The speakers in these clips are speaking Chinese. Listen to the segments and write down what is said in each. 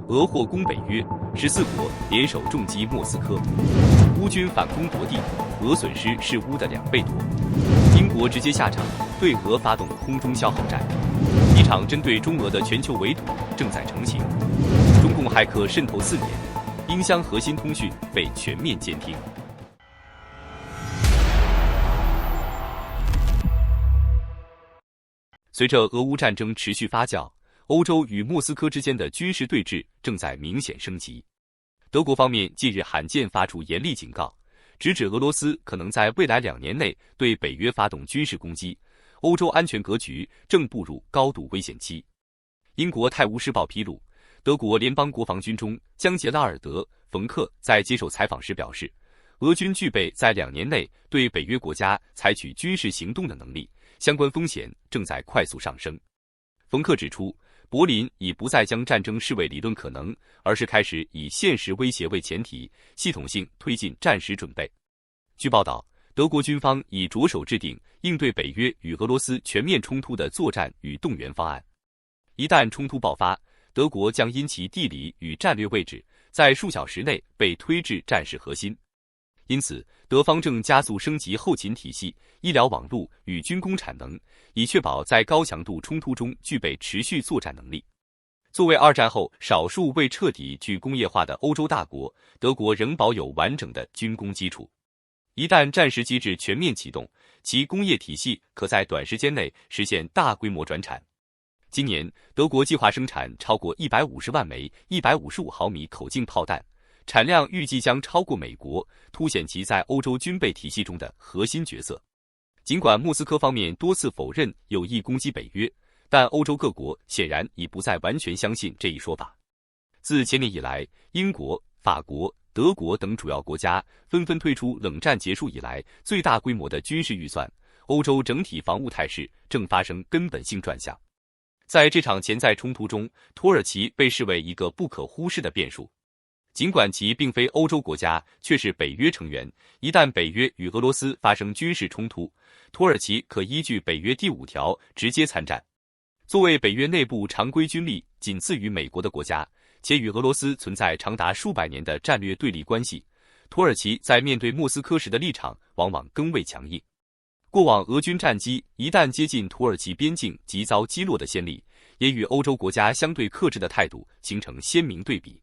俄或攻北约，14国联手重击莫斯科。乌军反攻夺地，俄损失是乌的2倍多。英国直接下场，对俄发动空中消耗战。一场针对中俄的全球围堵正在成型。中共骇客渗透4年，英箱核心通讯被全面监听。随着俄乌战争持续发酵，欧洲与莫斯科之间的军事对峙正在明显升级。德国方面近日罕见发出严厉警告，直指俄罗斯可能在未来2年内对北约发动军事攻击，欧洲安全格局正步入高度危险期。英国《泰晤士报》披露，德国联邦国防军中将杰拉尔德·冯克在接受采访时表示，俄军具备在2年内对北约国家采取军事行动的能力，相关风险正在快速上升。冯克指出，柏林已不再将战争视为理论可能，而是开始以现实威胁为前提，系统性推进战时准备。据报道，德国军方已着手制定应对北约与俄罗斯全面冲突的作战与动员方案。一旦冲突爆发，德国将因其地理与战略位置，在数小时内被推至战事核心。因此，德方正加速升级后勤体系、医疗网络与军工产能，以确保在高强度冲突中具备持续作战能力。作为2战后少数未彻底去工业化的欧洲大国，德国仍保有完整的军工基础。一旦战时机制全面启动，其工业体系可在短时间内实现大规模转产。今年，德国计划生产超过150万枚155毫米口径炮弹，产量预计将超过美国，凸显其在欧洲军备体系中的核心角色。尽管莫斯科方面多次否认有意攻击北约，但欧洲各国显然已不再完全相信这一说法。自前年以来，英国、法国、德国等主要国家纷纷推出冷战结束以来最大规模的军事预算，欧洲整体防务态势正发生根本性转向。在这场潜在冲突中，土耳其被视为一个不可忽视的变数。尽管其并非欧洲国家，却是北约成员。一旦北约与俄罗斯发生军事冲突，土耳其可依据北约第5条直接参战。作为北约内部常规军力仅次于美国的国家，且与俄罗斯存在长达数百年的战略对立关系，土耳其在面对莫斯科时的立场往往更为强硬。过往俄军战机一旦接近土耳其边境即遭击落的先例，也与欧洲国家相对克制的态度形成鲜明对比。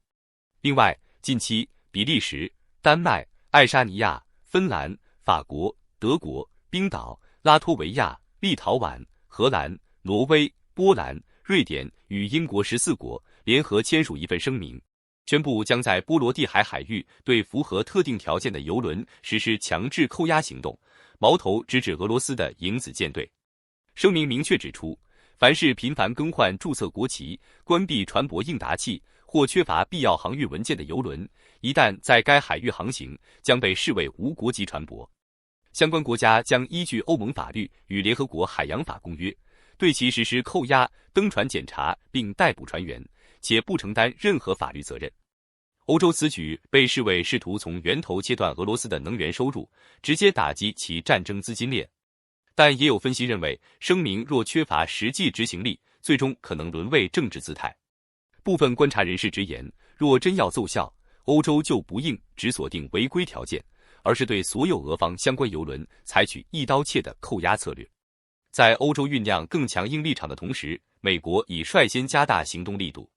另外，近期比利时、丹麦、爱沙尼亚、芬兰、法国、德国、冰岛、拉脱维亚、立陶宛、荷兰、挪威、波兰、瑞典与英国14国联合签署一份声明，宣布将在波罗的海海域对符合特定条件的油轮实施强制扣押行动，矛头直指俄罗斯的影子舰队。声明明确指出，凡是频繁更换注册国旗、关闭船舶应答器或缺乏必要航运文件的油轮，一旦在该海域航行，将被视为无国籍船舶。相关国家将依据欧盟法律与联合国海洋法公约，对其实施扣押、登船检查并逮捕船员，且不承担任何法律责任。欧洲此举被视为试图从源头切断俄罗斯的能源收入，直接打击其战争资金链。但也有分析认为，声明若缺乏实际执行力，最终可能沦为政治姿态。部分观察人士直言，若真要奏效，欧洲就不应只锁定违规条件，而是对所有俄方相关油轮采取一刀切的扣押策略。在欧洲酝酿更强硬立场的同时，美国已率先加大行动力度。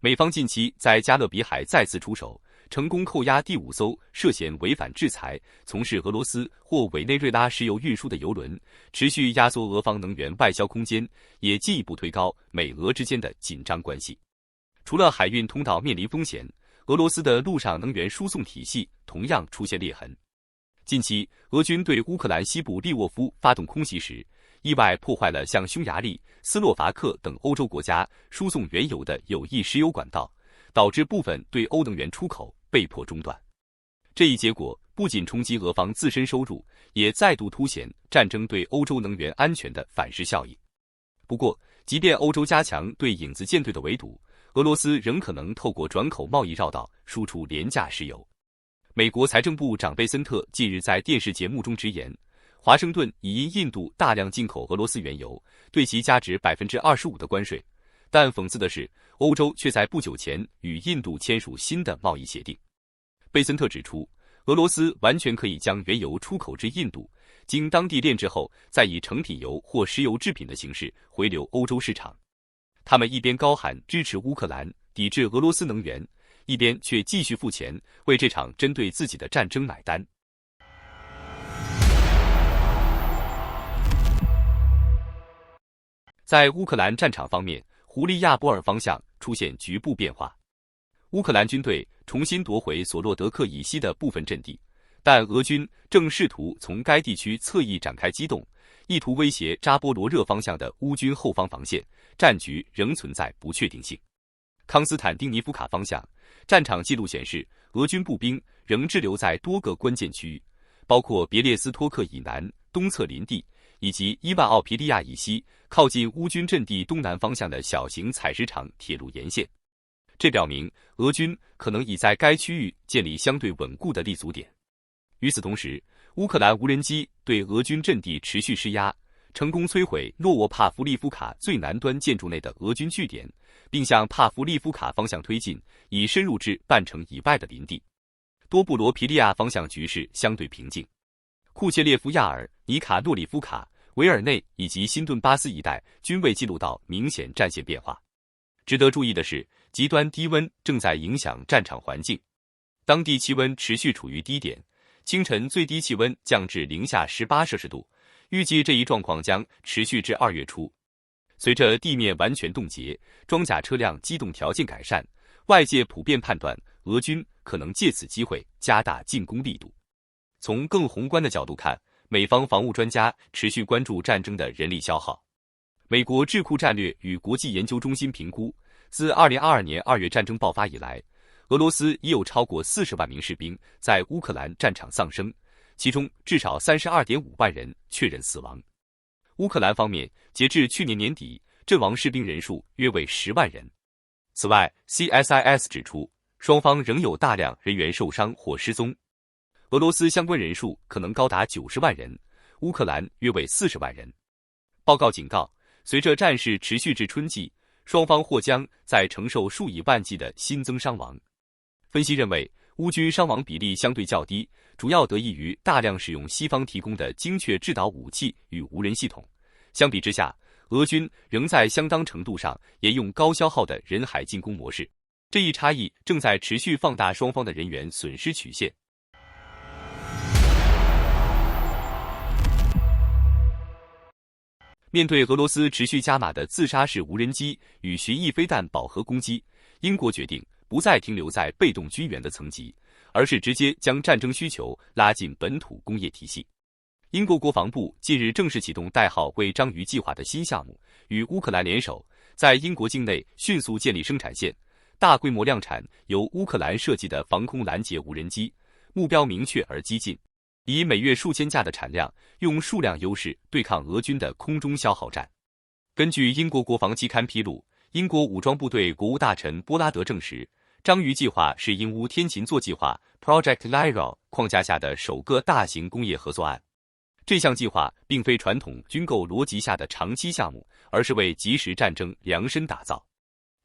美方近期在加勒比海再次出手，成功扣押第5艘涉嫌违反制裁、从事俄罗斯或委内瑞拉石油运输的油轮，持续压缩俄方能源外销空间，也进一步推高美俄之间的紧张关系。除了海运通道面临风险，俄罗斯的陆上能源输送体系同样出现裂痕。近期，俄军对乌克兰西部利沃夫发动空袭时，意外破坏了向匈牙利、斯洛伐克等欧洲国家输送原油的有益石油管道，导致部分对欧能源出口被迫中断。这一结果不仅冲击俄方自身收入，也再度凸显战争对欧洲能源安全的反噬效应。不过，即便欧洲加强对影子舰队的围堵，俄罗斯仍可能透过转口贸易绕道输出廉价石油。美国财政部长贝森特近日在电视节目中直言，华盛顿已因印度大量进口俄罗斯原油，对其加值25%的关税。但讽刺的是，欧洲却在不久前与印度签署新的贸易协定。贝森特指出，俄罗斯完全可以将原油出口至印度，经当地炼制后，再以成品油或石油制品的形式回流欧洲市场。他们一边高喊支持乌克兰、抵制俄罗斯能源，一边却继续付钱为这场针对自己的战争买单。在乌克兰战场方面，胡利亚波尔方向出现局部变化。乌克兰军队重新夺回索洛德克以西的部分阵地，但俄军正试图从该地区侧翼展开机动，意图威胁扎波罗热方向的乌军后方防线，战局仍存在不确定性。康斯坦丁尼夫卡方向，战场记录显示，俄军步兵仍滞留在多个关键区域，包括别列斯托克以南、东侧林地，以及伊万奥皮利亚以西，靠近乌军阵地东南方向的小型采石场铁路沿线。这表明俄军可能已在该区域建立相对稳固的立足点。与此同时，乌克兰无人机对俄军阵地持续施压，成功摧毁诺沃帕夫利夫卡最南端建筑内的俄军据点，并向帕夫利夫卡方向推进，已深入至半城以外的林地。多布罗皮利亚方向局势相对平静。库切列夫亚尔、尼卡诺里夫卡、维尔内以及新顿巴斯一带均未记录到明显战线变化。值得注意的是，极端低温正在影响战场环境，当地气温持续处于低点，清晨最低气温降至-18°C，预计这一状况将持续至2月初。随着地面完全冻结，装甲车辆机动条件改善，外界普遍判断俄军可能借此机会加大进攻力度。从更宏观的角度看，美方防务专家持续关注战争的人力消耗。美国智库战略与国际研究中心评估，自2022年2月战争爆发以来，俄罗斯已有超过40万名士兵在乌克兰战场丧生，其中至少32.5万人确认死亡。乌克兰方面，截至去年年底，阵亡士兵人数约为10万人。此外 ，CSIS 指出，双方仍有大量人员受伤或失踪。俄罗斯相关人数可能高达90万人，乌克兰约为40万人。报告警告，随着战事持续至春季，双方或将在承受数以万计的新增伤亡。分析认为，乌军伤亡比例相对较低，主要得益于大量使用西方提供的精确制导武器与无人系统。相比之下，俄军仍在相当程度上沿用高消耗的人海进攻模式，这一差异正在持续放大双方的人员损失曲线。面对俄罗斯持续加码的自杀式无人机与巡弋飞弹饱和攻击，英国决定不再停留在被动军援的层级，而是直接将战争需求拉进本土工业体系。英国国防部近日正式启动代号为章鱼计划的新项目，与乌克兰联手，在英国境内迅速建立生产线，大规模量产由乌克兰设计的防空拦截无人机，目标明确而激进，以每月数千架的产量，用数量优势对抗俄军的空中消耗战。根据英国国防期刊披露，英国武装部队国务大臣波拉德证实，章鱼计划是英乌天琴座计划 Project Lyra 框架下的首个大型工业合作案。这项计划并非传统军购逻辑下的长期项目，而是为即时战争量身打造。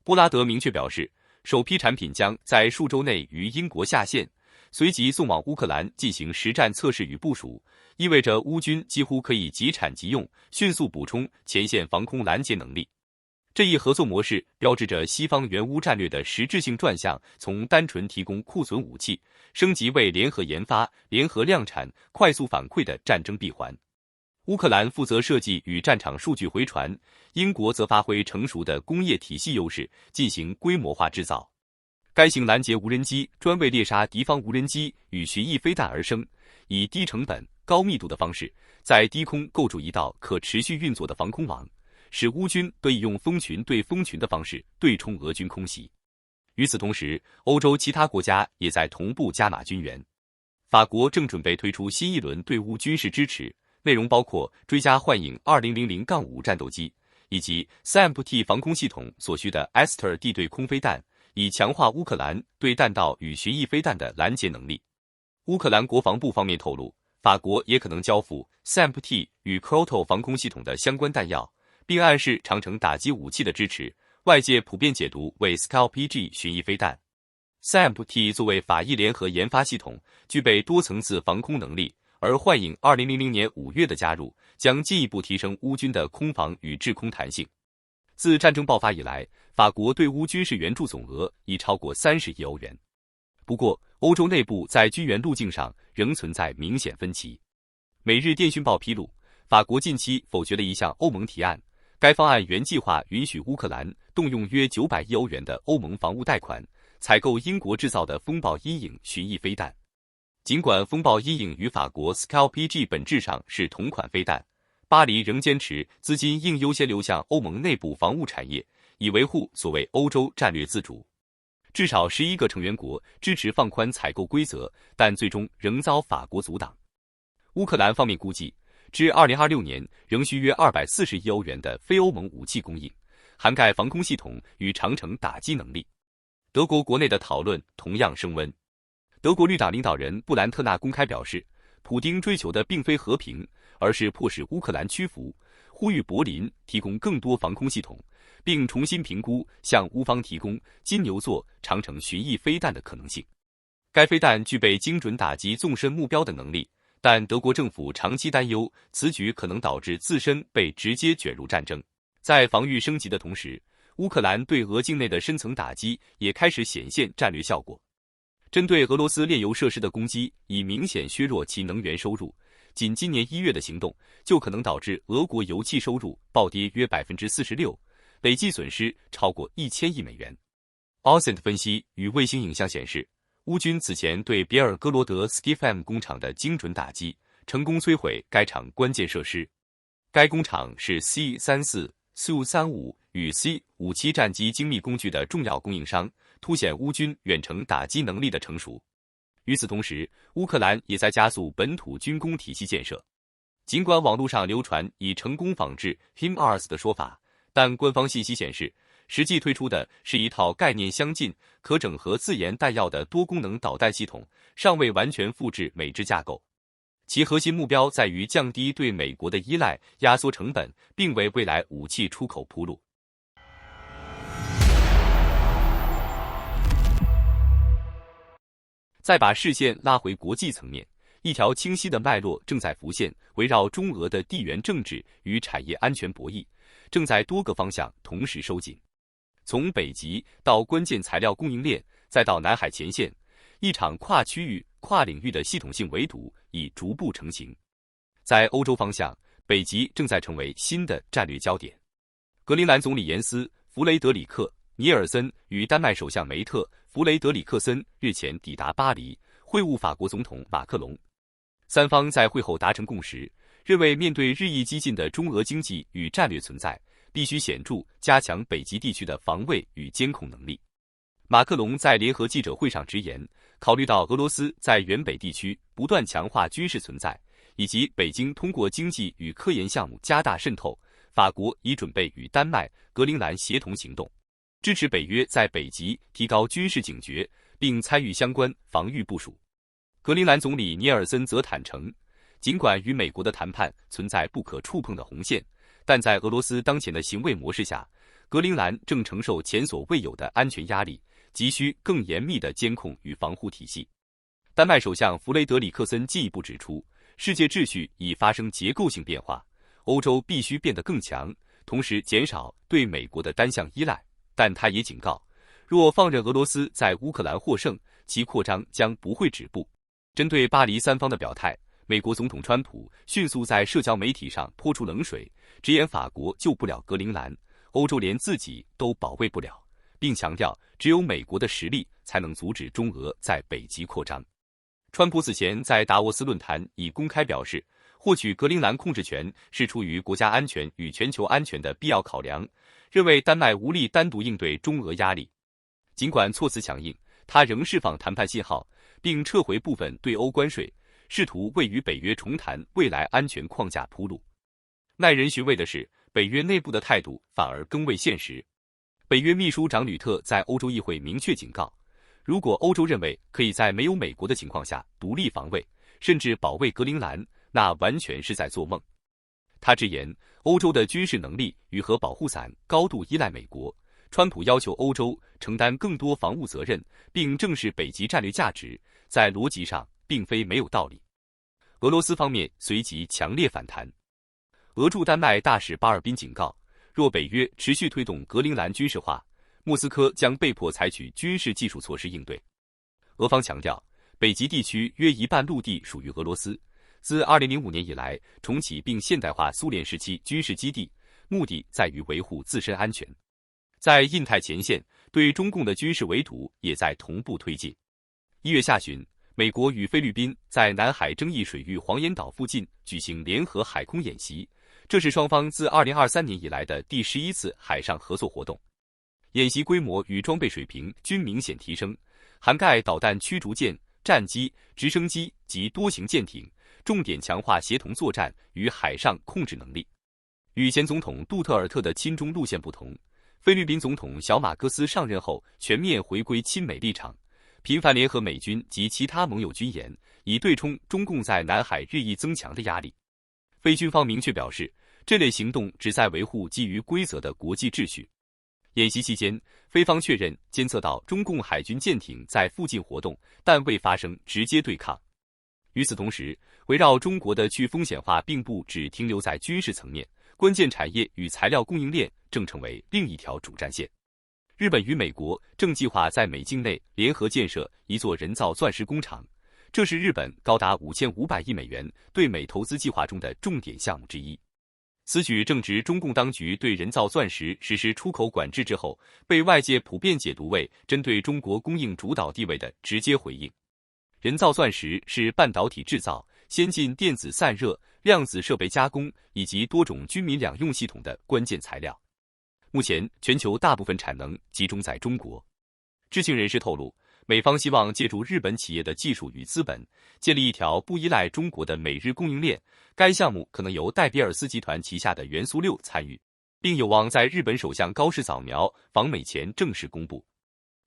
波拉德明确表示，首批产品将在数周内于英国下线，随即送往乌克兰进行实战测试与部署，意味着乌军几乎可以即产即用，迅速补充前线防空拦截能力。这一合作模式标志着西方援乌战略的实质性转向，从单纯提供库存武器，升级为联合研发、联合量产、快速反馈的战争闭环。乌克兰负责设计与战场数据回传，英国则发挥成熟的工业体系优势，进行规模化制造。该型拦截无人机专为猎杀敌方无人机与巡弋飞弹而生，以低成本、高密度的方式，在低空构筑一道可持续运作的防空网，使乌军得以用蜂群对蜂群的方式对冲俄军空袭。与此同时，欧洲其他国家也在同步加码军援。法国正准备推出新一轮对乌军事支持，内容包括追加幻影2000-5战斗机，以及 SAMP-T 防空系统所需的 Aster 地对空飞弹，以强化乌克兰对弹道与巡弋飞弹的拦截能力。乌克兰国防部方面透露，法国也可能交付 SAMP-T 与 Kroto 防空系统的相关弹药，并暗示长程打击武器的支持。外界普遍解读为 Scalp-G 巡弋飞弹。SAMP-T 作为法意联合研发系统，具备多层次防空能力，而幻影2000年5月的加入，将进一步提升乌军的空防与制空弹性。自战争爆发以来，法国对乌军事援助总额已超过30亿欧元。不过，欧洲内部在军援路径上仍存在明显分歧。每日电讯报披露，法国近期否决了一项欧盟提案，该方案原计划允许乌克兰动用约900亿欧元的欧盟防务贷款，采购英国制造的风暴阴影巡弋飞弹。尽管风暴阴影与法国 Scalp-G 本质上是同款飞弹，巴黎仍坚持资金应优先流向欧盟内部防务产业，以维护所谓欧洲战略自主。至少11个成员国支持放宽采购规则，但最终仍遭法国阻挡。乌克兰方面估计，至2026年仍需约240亿欧元的非欧盟武器供应，涵盖防空系统与长程打击能力。德国国内的讨论同样升温。德国绿党领导人布兰特纳公开表示，普丁追求的并非和平，而是迫使乌克兰屈服，呼吁柏林提供更多防空系统，并重新评估向乌方提供金牛座长程巡弋飞弹的可能性。该飞弹具备精准打击纵深目标的能力，但德国政府长期担忧此举可能导致自身被直接卷入战争。在防御升级的同时，乌克兰对俄境内的深层打击也开始显现战略效果。针对俄罗斯炼油设施的攻击已明显削弱其能源收入，仅今年1月的行动就可能导致俄国油气收入暴跌约 46%， 累计损失超过1000亿美元。Ausent 分析与卫星影像显示，乌军此前对别尔哥罗德 Skifam 工厂的精准打击，成功摧毁该厂关键设施。该工厂是 C-34、Su-35 与 C-57战机精密工具的重要供应商，凸显乌军远程打击能力的成熟。与此同时，乌克兰也在加速本土军工体系建设。尽管网络上流传以成功仿制 HIMARS 的说法，但官方信息显示，实际推出的是一套概念相近、可整合自研弹药的多功能导弹系统，尚未完全复制美制架构。其核心目标在于降低对美国的依赖，压缩成本，并为未来武器出口铺路。再把视线拉回国际层面，一条清晰的脉络正在浮现，围绕中俄的地缘政治与产业安全博弈，正在多个方向同时收紧。从北极到关键材料供应链，再到南海前线，一场跨区域、跨领域的系统性围堵已逐步成型。在欧洲方向，北极正在成为新的战略焦点。格陵兰总理严斯·弗雷德里克·尼尔森与丹麦首相梅特·弗雷德里克森日前抵达巴黎，会晤法国总统马克龙。三方在会后达成共识，认为面对日益激进的中俄经济与战略存在，必须显著加强北极地区的防卫与监控能力。马克龙在联合记者会上直言，考虑到俄罗斯在远北地区不断强化军事存在，以及北京通过经济与科研项目加大渗透，法国已准备与丹麦、格陵兰协同行动，支持北约在北极提高军事警觉，并参与相关防御部署。格陵兰总理尼尔森则坦诚，尽管与美国的谈判存在不可触碰的红线，但在俄罗斯当前的行为模式下，格陵兰正承受前所未有的安全压力，急需更严密的监控与防护体系。丹麦首相弗雷德里克森进一步指出，世界秩序已发生结构性变化，欧洲必须变得更强，同时减少对美国的单向依赖。但他也警告，若放任俄罗斯在乌克兰获胜，其扩张将不会止步。针对巴黎三方的表态，美国总统川普迅速在社交媒体上泼出冷水，直言法国救不了格陵兰，欧洲连自己都保卫不了，并强调只有美国的实力才能阻止中俄在北极扩张。川普此前在达沃斯论坛已公开表示，获取格陵兰控制权是出于国家安全与全球安全的必要考量，认为丹麦无力单独应对中俄压力。尽管措辞强硬，他仍释放谈判信号，并撤回部分对欧关税，试图为与北约重谈未来安全框架铺路。耐人寻味的是，北约内部的态度反而更为现实。北约秘书长吕特在欧洲议会明确警告，如果欧洲认为可以在没有美国的情况下独立防卫，甚至保卫格陵兰，那完全是在做梦。他直言，欧洲的军事能力与核保护伞高度依赖美国，川普要求欧洲承担更多防务责任，并正视北极战略价值，在逻辑上并非没有道理。俄罗斯方面随即强烈反弹。俄驻丹麦大使巴尔宾警告，若北约持续推动格陵兰军事化，莫斯科将被迫采取军事技术措施应对。俄方强调，北极地区约一半陆地属于俄罗斯，自2005年以来重启并现代化苏联时期军事基地，目的在于维护自身安全。在印太前线，对中共的军事围堵也在同步推进。1月下旬，美国与菲律宾在南海争议水域黄岩岛附近举行联合海空演习，这是双方自2023年以来的第11次海上合作活动。演习规模与装备水平均明显提升，涵盖导弹驱逐舰、战机、直升机及多型舰艇，重点强化协同作战与海上控制能力。与前总统杜特尔特的亲中路线不同，菲律宾总统小马戈斯上任后全面回归亲美立场，频繁联合美军及其他盟友军演，以对冲中共在南海日益增强的压力。菲军方明确表示，这类行动旨在维护基于规则的国际秩序。演习期间，菲方确认监测到中共海军舰艇在附近活动，但未发生直接对抗。与此同时，围绕中国的去风险化并不只停留在军事层面，关键产业与材料供应链正成为另一条主战线。日本与美国正计划在美境内联合建设一座人造钻石工厂，这是日本高达5500亿美元对美投资计划中的重点项目之一。此举正值中共当局对人造钻石实施出口管制之后，被外界普遍解读为针对中国供应主导地位的直接回应。人造钻石是半导体制造、先进电子散热、量子设备加工以及多种军民两用系统的关键材料。目前，全球大部分产能集中在中国。知情人士透露，美方希望借助日本企业的技术与资本，建立一条不依赖中国的美日供应链。该项目可能由戴比尔斯集团旗下的元素6参与，并有望在日本首相高市早苗访美前正式公布。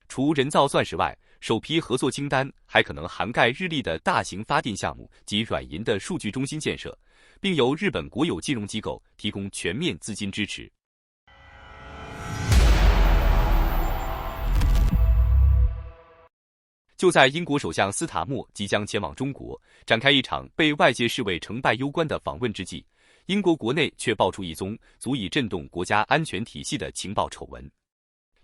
除人造钻石外，首批合作清单还可能涵盖日立的大型发电项目及软银的数据中心建设，并由日本国有金融机构提供全面资金支持。就在英国首相斯塔默即将前往中国，展开一场被外界视为成败攸关的访问之际，英国国内却爆出一宗足以震动国家安全体系的情报丑闻。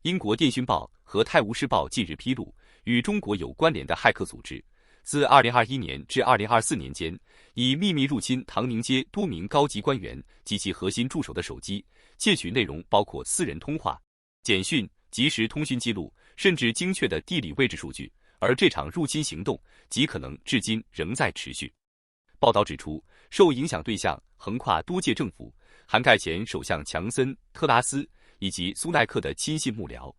英国电讯报和《泰晤士报》近日披露，与中国有关联的骇客组织，自2021年至2024年间，以秘密入侵唐宁街多名高级官员及其核心助手的手机，窃取内容包括私人通话、简讯、即时通讯记录，甚至精确的地理位置数据。而这场入侵行动极可能至今仍在持续。报道指出，受影响对象横跨多届政府，涵盖前首相强森、特拉斯以及苏奈克的亲信幕僚。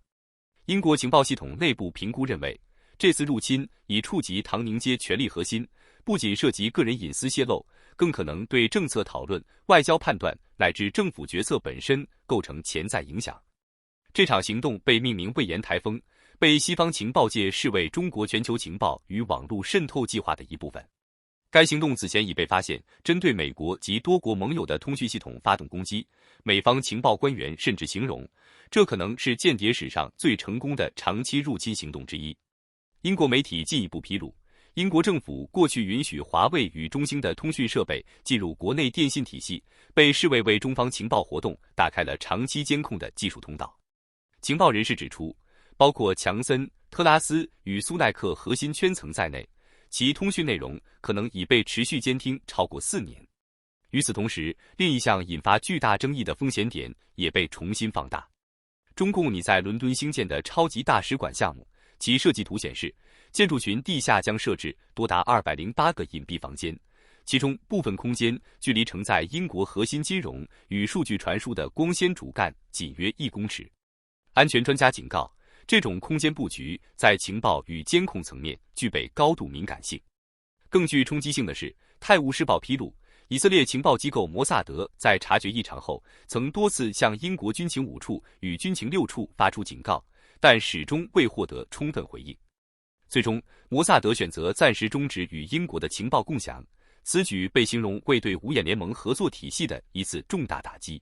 英国情报系统内部评估认为，这次入侵已触及唐宁街权力核心，不仅涉及个人隐私泄露，更可能对政策讨论、外交判断乃至政府决策本身构成潜在影响。这场行动被命名“魏延台风”，被西方情报界视为中国全球情报与网络渗透计划的一部分。该行动此前已被发现针对美国及多国盟友的通讯系统发动攻击，美方情报官员甚至形容，这可能是间谍史上最成功的长期入侵行动之一。英国媒体进一步披露，英国政府过去允许华为与中兴的通讯设备进入国内电信体系，被视为为中方情报活动打开了长期监控的技术通道。情报人士指出，包括强森、特拉斯与苏奈克核心圈层在内，其通讯内容可能已被持续监听超过4年。与此同时，另一项引发巨大争议的风险点也被重新放大。中共拟在伦敦兴建的超级大使馆项目，其设计图显示，建筑群地下将设置多达208个隐蔽房间，其中部分空间距离承载英国核心金融与数据传输的光纤主干仅约1公尺。安全专家警告，这种空间布局在情报与监控层面具备高度敏感性。更具冲击性的是，《泰晤士报》披露，以色列情报机构摩萨德在察觉异常后，曾多次向英国军情5处与军情6处发出警告，但始终未获得充分回应。最终，摩萨德选择暂时终止与英国的情报共享，此举被形容为对五眼联盟合作体系的一次重大打击。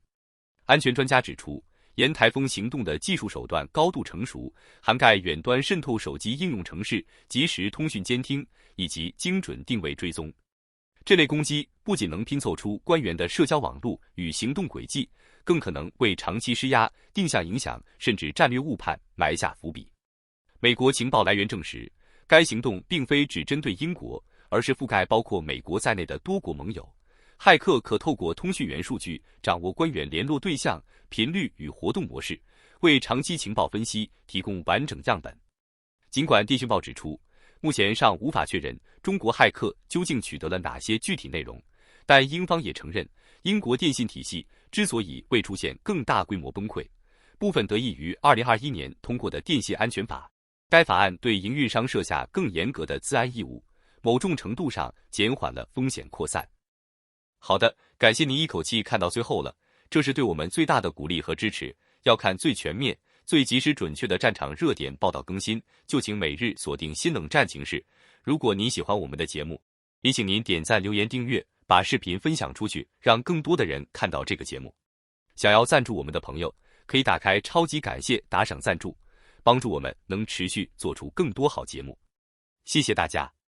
安全专家指出，沿台风行动的技术手段高度成熟，涵盖远端渗透手机应用程式、即时通讯监听以及精准定位追踪。这类攻击不仅能拼凑出官员的社交网络与行动轨迹，更可能为长期施压、定向影响甚至战略误判埋下伏笔。美国情报来源证实，该行动并非只针对英国，而是覆盖包括美国在内的多国盟友。骇客可透过通讯源数据掌握官员联络对象、频率与活动模式，为长期情报分析提供完整样本。尽管电讯报指出，目前尚无法确认中国骇客究竟取得了哪些具体内容，但英方也承认，英国电信体系之所以未出现更大规模崩溃，部分得益于2021年通过的电信安全法。该法案对营运商设下更严格的资安义务，某种程度上减缓了风险扩散。好的，感谢您一口气看到最后了，这是对我们最大的鼓励和支持。要看最全面、最及时准确的战场热点报道更新，就请每日锁定新冷战情势。如果您喜欢我们的节目，也请您点赞、留言、订阅，把视频分享出去，让更多的人看到这个节目。想要赞助我们的朋友，可以打开超级感谢打赏赞助，帮助我们能持续做出更多好节目。谢谢大家。